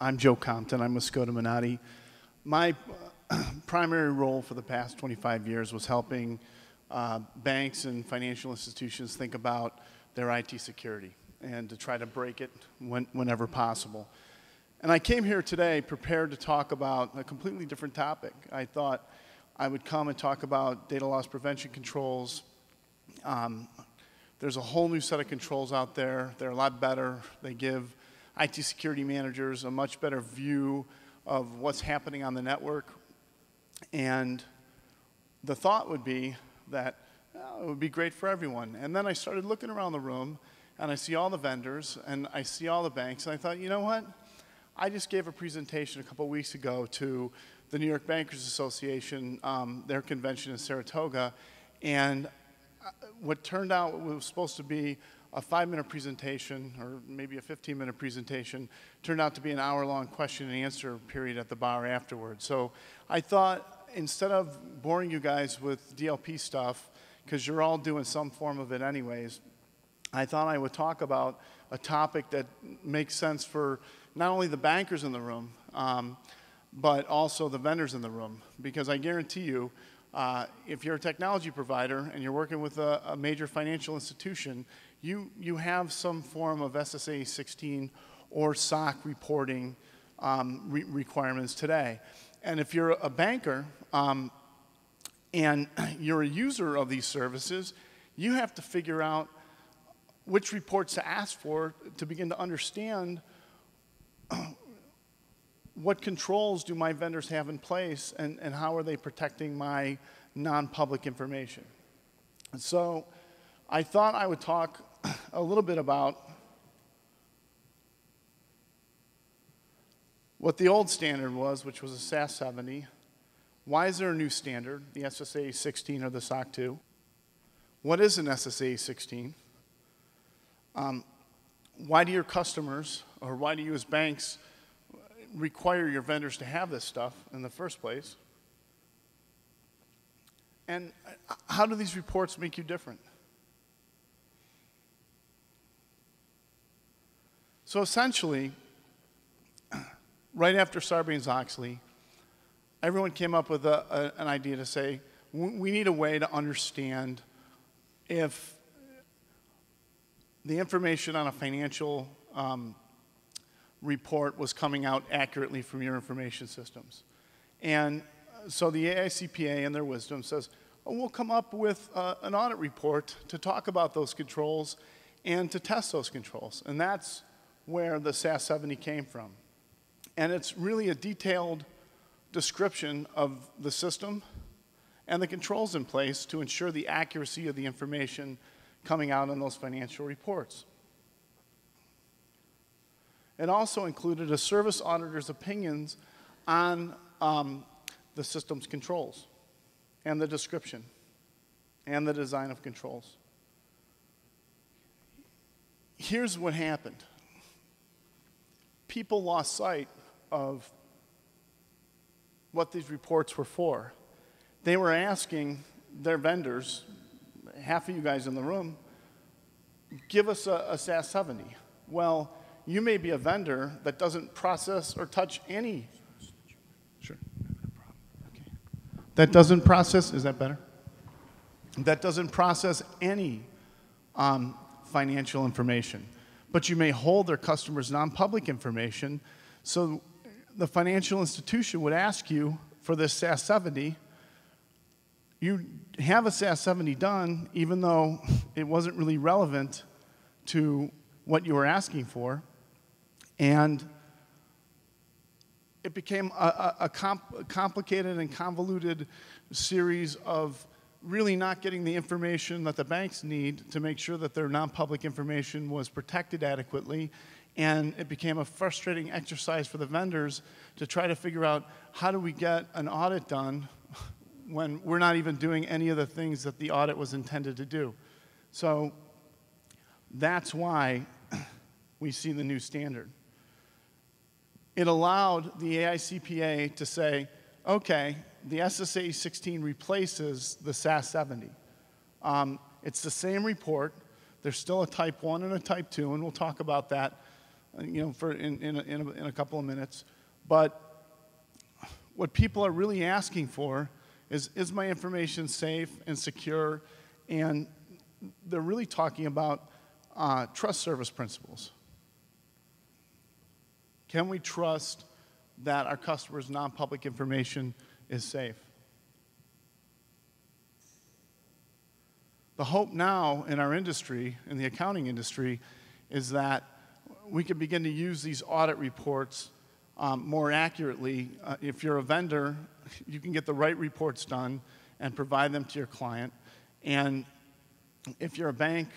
I'm Joe Compton. I'm with Skoda Minotti. My primary role for the past 25 years was helping banks and financial institutions think about their IT security and to try to break it whenever possible. And I came here today prepared to talk about a completely different topic. I thought I would come and talk about data loss prevention controls. There's a whole new set of controls out there. They're a lot better. They give IT security managers a much better view of what's happening on the network. And the thought would be that it would be great for everyone. And then I started looking around the room, and I see all the vendors, and I see all the banks, and I thought, you know what? I just gave a presentation a couple weeks ago to the New York Bankers Association, their convention in Saratoga, and what turned out was supposed to be a 5-minute presentation, or maybe a 15-minute presentation, turned out to be an hour-long question and answer period at the bar afterwards. So I thought, instead of boring you guys with DLP stuff, because you're all doing some form of it anyways, I thought I would talk about a topic that makes sense for not only the bankers in the room, but also the vendors in the room. Because I guarantee you, if you're a technology provider and you're working with a major financial institution, you have some form of SSAE 16 or SOC reporting requirements today. And if you're a banker and you're a user of these services, you have to figure out which reports to ask for to begin to understand what controls do my vendors have in place, and how are they protecting my non-public information. And so I thought I would talk a little bit about what the old standard was, which was a SAS 70. Why is there a new standard, the SSAE 16 or the SOC 2? What is an SSAE 16? Why do your customers, or why do you as banks, require your vendors to have this stuff in the first place? And how do these reports make you different? So essentially, right after Sarbanes-Oxley, everyone came up with an idea to say, we need a way to understand if the information on a financial report was coming out accurately from your information systems. And so the AICPA, in their wisdom, says, oh, we'll come up with an audit report to talk about those controls and to test those controls. And that's where the SAS 70 came from. And it's really a detailed description of the system and the controls in place to ensure the accuracy of the information coming out in those financial reports. It also included a service auditor's opinions on the system's controls and the description and the design of controls. Here's what happened. People lost sight of what these reports were for. They were asking their vendors, half of you guys in the room, give us a SAS 70. Well, you may be a vendor that doesn't process or touch any. Sure. Okay. That doesn't process, is that better? That doesn't process any financial information. But you may hold their customers' non-public information, so the financial institution would ask you for this SAS 70. You have a SAS 70 done, even though it wasn't really relevant to what you were asking for, and it became a complicated and convoluted series of really not getting the information that the banks need to make sure that their non-public information was protected adequately, and it became a frustrating exercise for the vendors to try to figure out how do we get an audit done when we're not even doing any of the things that the audit was intended to do. So that's why we see the new standard. It allowed the AICPA to say, okay, the SSAE 16 replaces the SAS 70. It's the same report. There's still a type 1 and a type 2, and we'll talk about that in a couple of minutes. But what people are really asking for is my information safe and secure? And they're really talking about trust service principles. Can we trust that our customers' non-public information is safe? The hope now in our industry, in the accounting industry, is that we can begin to use these audit reports more accurately. If you're a vendor, you can get the right reports done and provide them to your client. And if you're a bank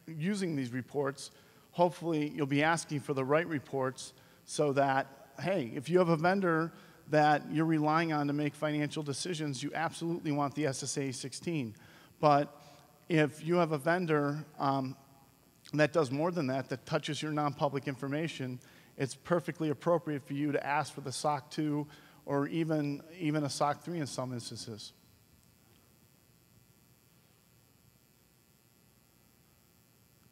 using these reports, hopefully you'll be asking for the right reports so that, hey, if you have a vendor that you're relying on to make financial decisions, you absolutely want the SSAE 16. But if you have a vendor that does more than that, that touches your non-public information, it's perfectly appropriate for you to ask for the SOC 2 or even a SOC 3 in some instances.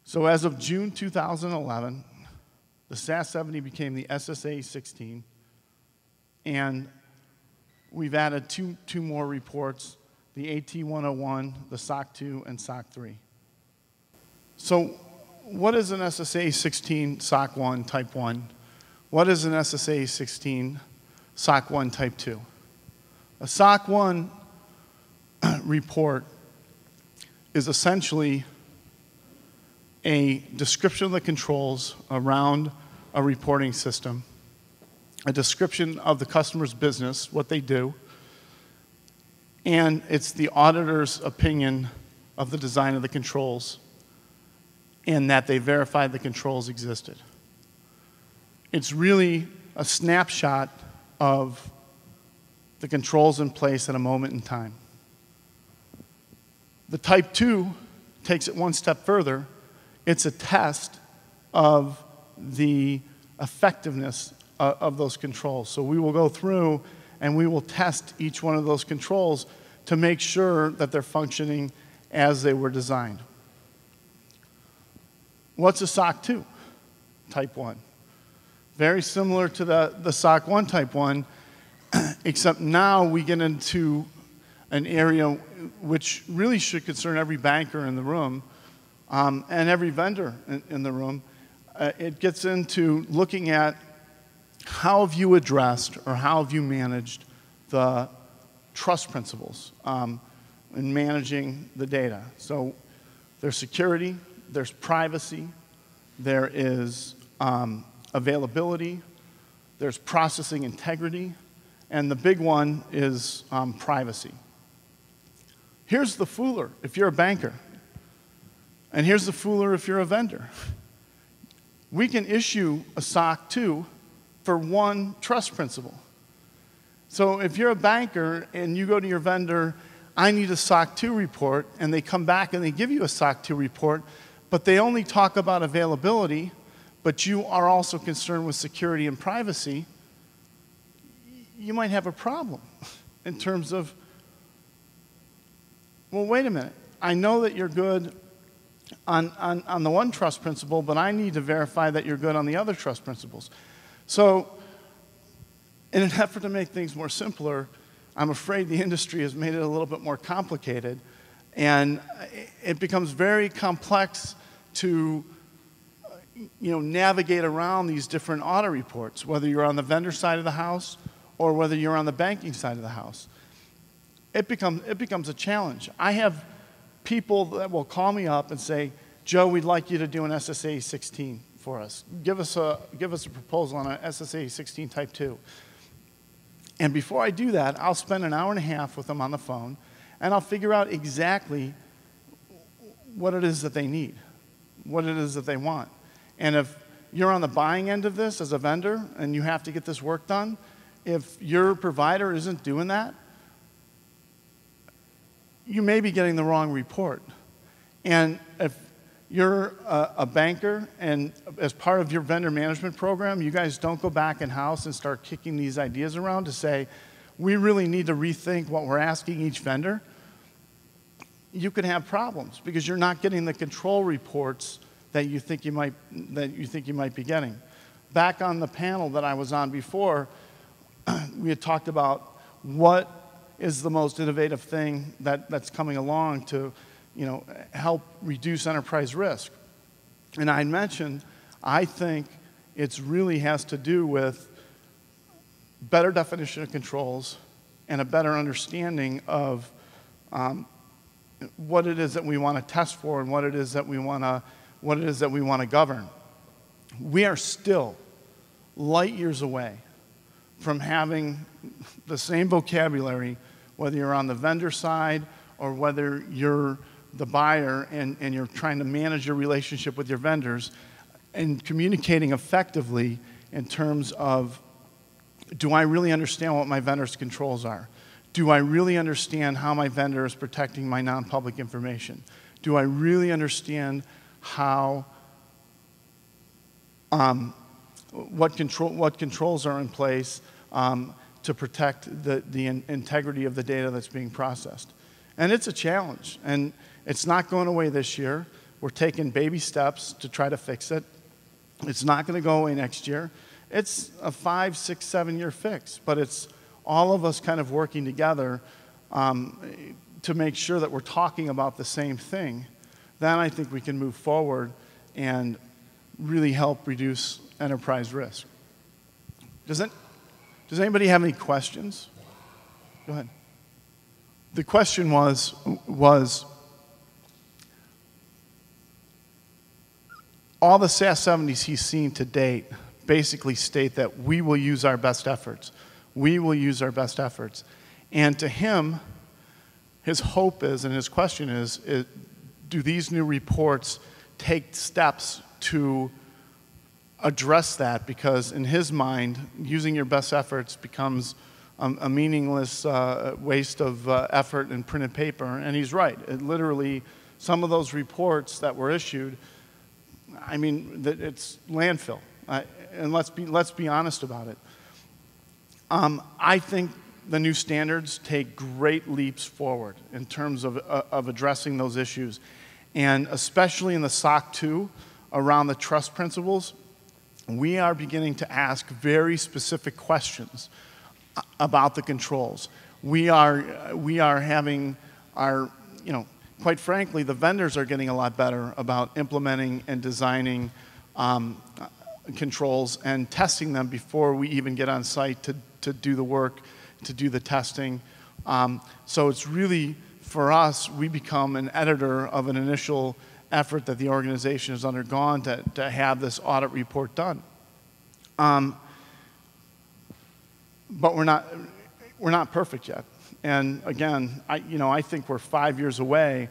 So as of June 2011, the SAS 70 became the SSAE 16, and we've added two more reports, the AT 101, the SOC 2, and SOC 3. So what is an SSAE 16 SOC 1 Type 1? What is an SSAE 16 SOC 1 Type 2? A SOC 1 report is essentially a description of the controls around a reporting system, a description of the customer's business, what they do, and it's the auditor's opinion of the design of the controls and that they verified the controls existed. It's really a snapshot of the controls in place at a moment in time. The Type 2 takes it one step further. It's a test of the effectiveness of those controls. So we will go through and we will test each one of those controls to make sure that they're functioning as they were designed. What's a SOC 2 Type 1? Very similar to the SOC 1 Type 1, except now we get into an area which really should concern every banker in the room, and every vendor in the room. It gets into looking at how have you addressed or how have you managed the trust principles in managing the data. So there's security, there's privacy, there is availability, there's processing integrity, and the big one is privacy. Here's the fooler if you're a banker. And here's the fooler if you're a vendor. We can issue a SOC 2 for one trust principle. So if you're a banker and you go to your vendor, I need a SOC 2 report, and they come back and they give you a SOC 2 report, but they only talk about availability, but you are also concerned with security and privacy, you might have a problem in terms of, well, wait a minute. I know that you're good on the one trust principle, but I need to verify that you're good on the other trust principles. So in an effort to make things more simpler, I'm afraid the industry has made it a little bit more complicated, and it becomes very complex to navigate around these different audit reports, whether you're on the vendor side of the house or whether you're on the banking side of the house. It becomes a challenge. I have people that will call me up and say, Joe, we'd like you to do an SSAE 16 for us. Give us a proposal on an SSAE 16 Type 2. And before I do that, I'll spend an hour and a half with them on the phone, and I'll figure out exactly what it is that they need, what it is that they want. And if you're on the buying end of this as a vendor and you have to get this work done, if your provider isn't doing that, you may be getting the wrong report. And if you're a banker and as part of your vendor management program, you guys don't go back in-house and start kicking these ideas around to say, we really need to rethink what we're asking each vendor, you could have problems because you're not getting the control reports that you think you might be getting. back on the panel that I was on before, we had talked about what is the most innovative thing that's coming along to, help reduce enterprise risk. And I mentioned, I think it really has to do with better definition of controls and a better understanding of what it is that we want to test for and what it is that we want to govern. We are still light years away from having the same vocabulary, whether you're on the vendor side or whether you're the buyer and you're trying to manage your relationship with your vendors, and communicating effectively in terms of, do I really understand what my vendor's controls are? Do I really understand how my vendor is protecting my non-public information? Do I really understand how, what controls are in place to protect the integrity of the data that's being processed? And it's a challenge, and it's not going away this year. We're taking baby steps to try to fix it. It's not going to go away next year. It's a 5, 6, 7-year fix, but it's all of us kind of working together to make sure that we're talking about the same thing. Then I think we can move forward and really help reduce enterprise risk. Does anybody have any questions? Go ahead. The question was all the SAS 70s he's seen to date basically state that we will use our best efforts. We will use our best efforts. And to him, his hope is, and his question is do these new reports take steps to address that? Because in his mind, using your best efforts becomes a meaningless waste of effort and printed paper. And he's right. It literally, some of those reports that were issued, I mean, it's landfill. And let's be honest about it. I think the new standards take great leaps forward in terms of addressing those issues. And especially in the SOC 2, around the trust principles, we are beginning to ask very specific questions about the controls. We are having our, quite frankly, the vendors are getting a lot better about implementing and designing controls and testing them before we even get on site to do the work, to do the testing. So it's really, for us, we become an editor of an initial effort that the organization has undergone to have this audit report done. But we're not perfect yet. And again, I think we're 5 years away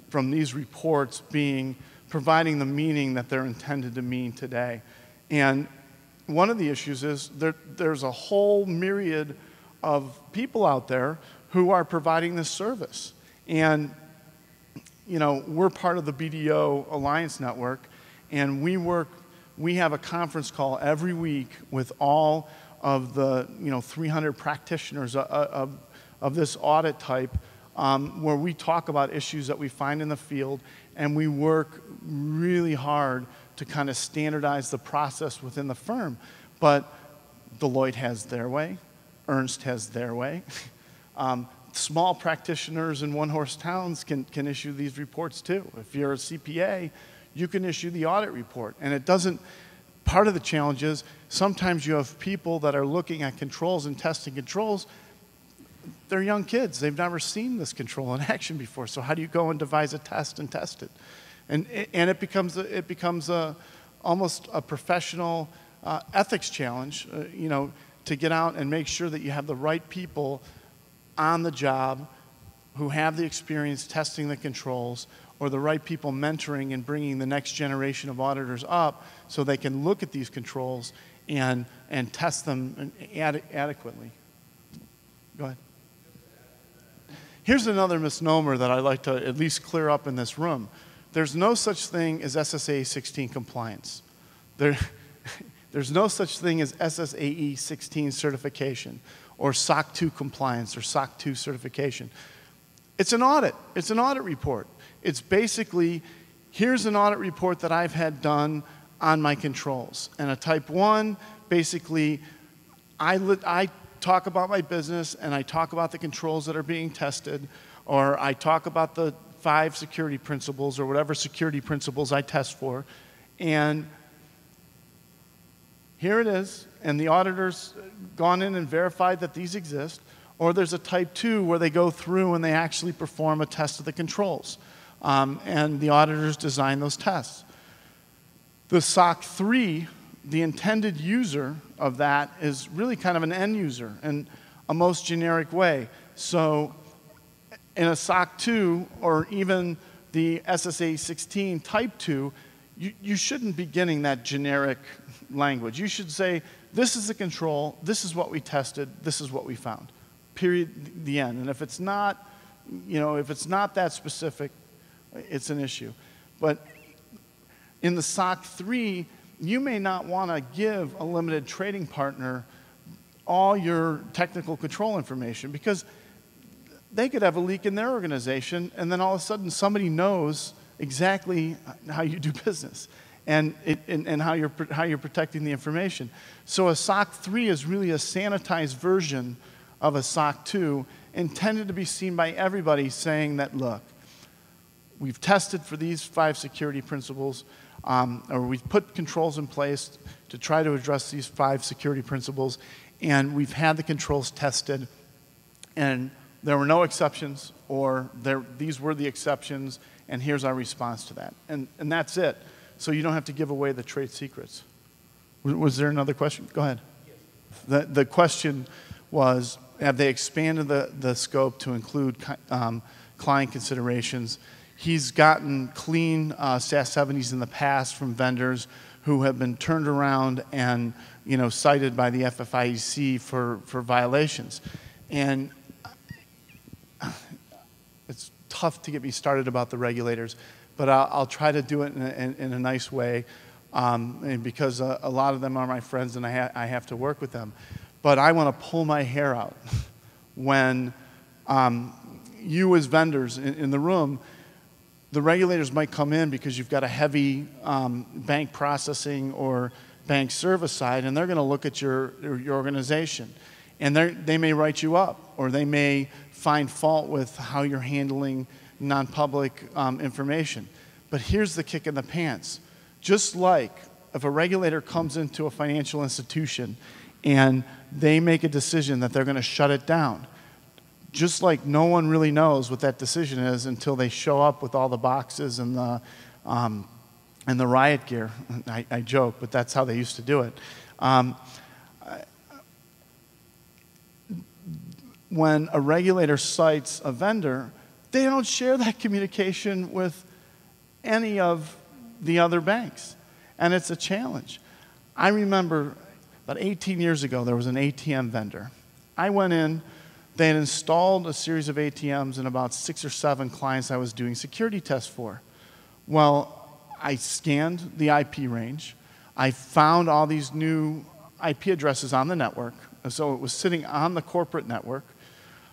from these reports providing the meaning that they're intended to mean today. And one of the issues is there's a whole myriad of people out there who are providing this service. And we're part of the BDO Alliance Network, and we have a conference call every week with all of the 300 practitioners of this audit type, where we talk about issues that we find in the field, and we work really hard to kind of standardize the process within the firm. But Deloitte has their way, Ernst has their way. Small practitioners in one-horse towns can issue these reports too. If you're a CPA, you can issue the audit report. And it doesn't, part of the challenge is sometimes you have people that are looking at controls and testing controls. They're young kids. They've never seen this control in action before. So how do you go and devise a test and test it? And it becomes almost a professional ethics challenge, to get out and make sure that you have the right people on the job who have the experience testing the controls, or the right people mentoring and bringing the next generation of auditors up so they can look at these controls and test them adequately. Go ahead. Here's another misnomer that I'd like to at least clear up in this room. There's no such thing as SSAE 16 compliance. There's no such thing as SSAE 16 certification or SOC 2 compliance or SOC 2 certification. It's an audit. It's an audit report. It's basically, here's an audit report that I've had done on my controls. And a type 1, basically, I talk about my business and I talk about the controls that are being tested, or I talk about the 5 security principles or whatever security principles I test for. And here it is, and the auditor's gone in and verified that these exist. Or there's a type 2 where they go through and they actually perform a test of the controls. And the auditors design those tests. The SOC 3, the intended user of that is really kind of an end user in a most generic way. So in a SOC 2 or even the SSAE 16 type 2, you shouldn't be getting that generic language. You should say, this is the control, this is what we tested, this is what we found. Period, the end. And if it's not, if it's not that specific, it's an issue. But in the SOC 3, you may not want to give a limited trading partner all your technical control information, because they could have a leak in their organization, and then all of a sudden somebody knows exactly how you do business and how you're protecting the information. So a SOC 3 is really a sanitized version of a SOC 2, intended to be seen by everybody, saying that, look, we've tested for these 5 security principles, or we've put controls in place to try to address these 5 security principles, and we've had the controls tested, and there were no exceptions, or these were the exceptions, and here's our response to that. And that's it. So you don't have to give away the trade secrets. Was there another question? Go ahead. Yes. The question was, have they expanded the scope to include client considerations? He's gotten clean SAS 70s in the past from vendors who have been turned around and cited by the FFIEC for violations. And it's tough to get me started about the regulators, but I'll try to do it in a nice way, and because a lot of them are my friends and I have to work with them. But I want to pull my hair out when you as vendors in the room, the regulators might come in because you've got a heavy bank processing or bank service side, and they're going to look at your organization. And they may write you up, or they may find fault with how you're handling non-public information. But here's the kick in the pants. Just like if a regulator comes into a financial institution and they make a decision that they're going to shut it down, just like no one really knows what that decision is until they show up with all the boxes and the riot gear. I joke, but that's how they used to do it. When a regulator cites a vendor, they don't share that communication with any of the other banks. And it's a challenge. I remember about 18 years ago, there was an ATM vendor. I went in, they had installed a series of ATMs and about 6 or 7 clients I was doing security tests for. Well, I scanned the IP range. I found all these new IP addresses on the network. So it was sitting on the corporate network.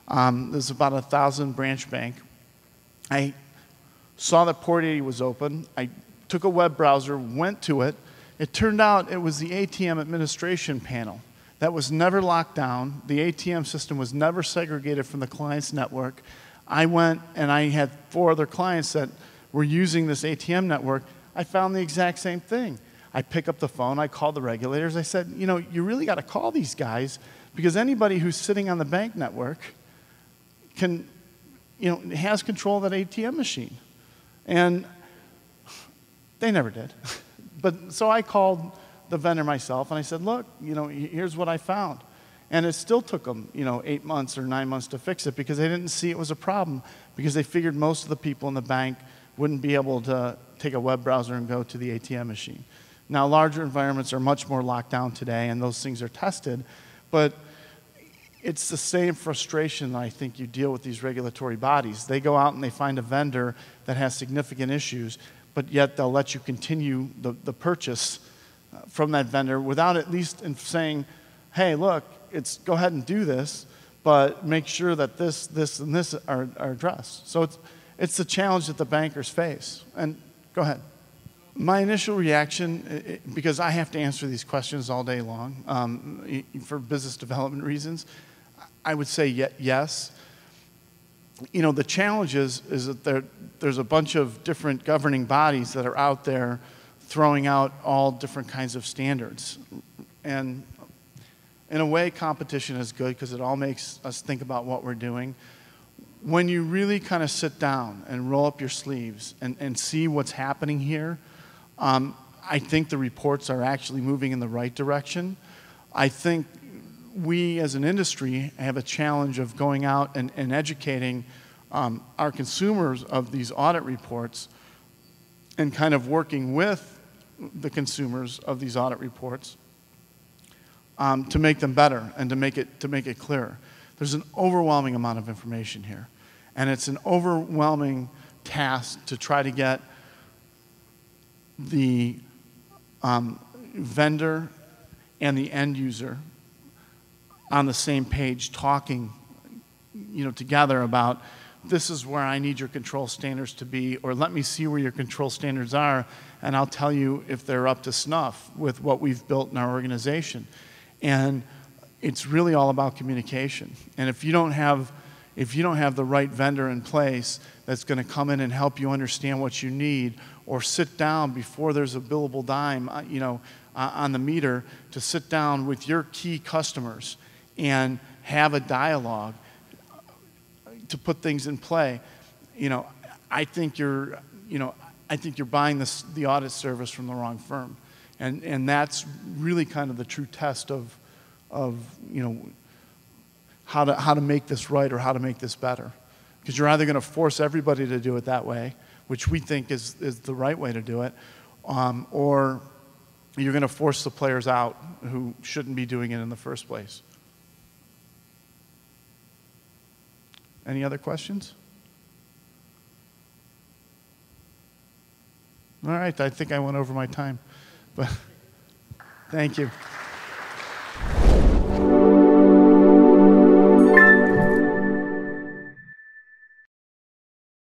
There's about 1,000 branch bank. I saw that port 80 was open. I took a web browser, went to it. It turned out it was the ATM administration panel. That was never locked down. The ATM system was never segregated from the client's network. I went and I had 4 other clients that were using this ATM network. I found the exact same thing. I pick up the phone, I called the regulators. I said, you really got to call these guys, because anybody who's sitting on the bank network has control of that ATM machine. And they never did. But so I called the vendor myself and I said, look, here's what I found. And it still took them, 8 months or 9 months to fix it, because they didn't see it was a problem, because they figured most of the people in the bank wouldn't be able to take a web browser and go to the ATM machine. Now, larger environments are much more locked down today, and those things are tested, but it's the same frustration that I think you deal with these regulatory bodies. They go out and they find a vendor that has significant issues, but yet they'll let you continue the purchase from that vendor without at least saying, hey, look, go ahead and do this, but make sure that this, and this are addressed. So it's the challenge that the bankers face. And go ahead. So My initial reaction, because I have to answer these questions all day long for business development reasons, I would say yes. You know, the challenge is that there's a bunch of different governing bodies that are out there throwing out all different kinds of standards. And in a way, competition is good because it all makes us think about what we're doing. When you really kind of sit down and roll up your sleeves and see what's happening here, I think the reports are actually moving in the right direction. I think we as an industry have a challenge of going out and educating our consumers of these audit reports and kind of working with the consumers of these audit reports to make them better and to make it clearer. There's an overwhelming amount of information here, and it's an overwhelming task to try to get the vendor and the end user on the same page talking, you know, together about this is where I need your control standards to be, or let me see where your control standards are, and I'll tell you if they're up to snuff with what we've built in our organization. And it's really all about communication. And if you don't have the right vendor in place that's going to come in and help you understand what you need, or sit down before there's a billable dime, you know, on the meter, to sit down with your key customers and have a dialogue to put things in play, you know, I think you're buying the audit service from the wrong firm, and that's really kind of the true test of you know, how to make this right or how to make this better, because you're either going to force everybody to do it that way, which we think is the right way to do it, or you're going to force the players out who shouldn't be doing it in the first place. Any other questions? All right, I think I went over my time, but thank you.